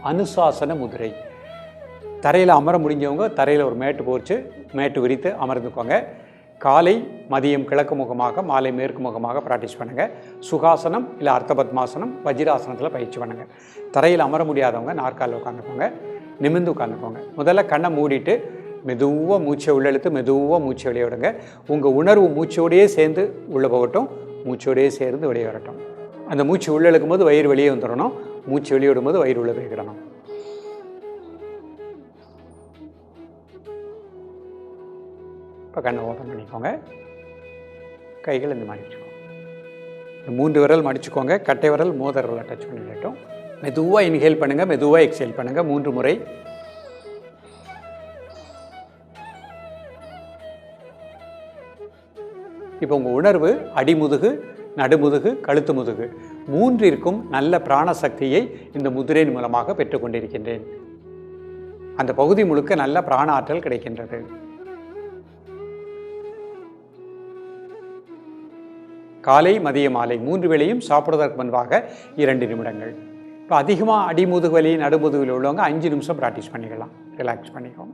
அனுசாசன முதிரை. தரையில் அமர முடிஞ்சவங்க தரையில் ஒரு மேட்டு விரித்து அமர்ந்துக்கோங்க. காலை மதியம் கிழக்கு முகமாக, மாலை மேற்கு முகமாக ப்ராக்டிஸ் பண்ணுங்கள். சுகாசனம் இல்லை அர்த்தபத்மாசனம், வஜ்ராசனத்தில் பயிற்சி பண்ணுங்கள். தரையில் அமர முடியாதவங்க நாற்காலில் உட்காந்துக்கோங்க, நிமிர்ந்து உட்காந்துக்கோங்க. முதல்ல கண்ணை மூடிட்டு மெதுவாக மூச்சை உள்ளெழுத்து மெதுவாக மூச்சை வெளியே விடுங்க. உங்கள் உணர்வு மூச்சோடையே சேர்ந்து உள்ளே போகட்டும், மூச்சோடையே சேர்ந்து வெளியே வரட்டும். அந்த மூச்சு உள்ளே இழுக்கும் போது வயிறு வெளியே வந்துடணும், மூச்சு வெளியே விடும்போது வயிறு உள்ளே போய்க்கிடணும். இப்போ கண்ணை ஓப்பன் பண்ணிக்கோங்க. கைகள் இந்த மாதிரி வச்சுக்கோங்க. இந்த 3 விரல் மடிச்சுக்கோங்க. கட்டை விரல் மோதிர விரலை டச் பண்ணிடட்டும். மெதுவாக இன்ஹேல் பண்ணுங்கள், மெதுவாக எக்ஸேல் பண்ணுங்கள் 3 முறை. இப்போ உங்கள் உணர்வு அடிமுதுகு, நடுமுதுகு, கழுத்து முதுகு 3ற்கும் நல்ல பிராணசக்தியை இந்த முதிரையின் மூலமாக பெற்றுக்கொண்டிருக்கின்றேன். அந்த பகுதி முழுக்க நல்ல பிராண ஆற்றல் கிடைக்கின்றது. காலை மதிய மாலை 3 வேளையும் சாப்பிடுவதற்கு முன்பாக 2 நிமிடங்கள். இப்போ அதிகமாக அடிமுதுகு வலி நடுமுதுகில் உள்ளவங்க 5 நிமிஷம் ப்ராக்டிஸ் பண்ணிக்கலாம். ரிலாக்ஸ் பண்ணிக்கோங்க.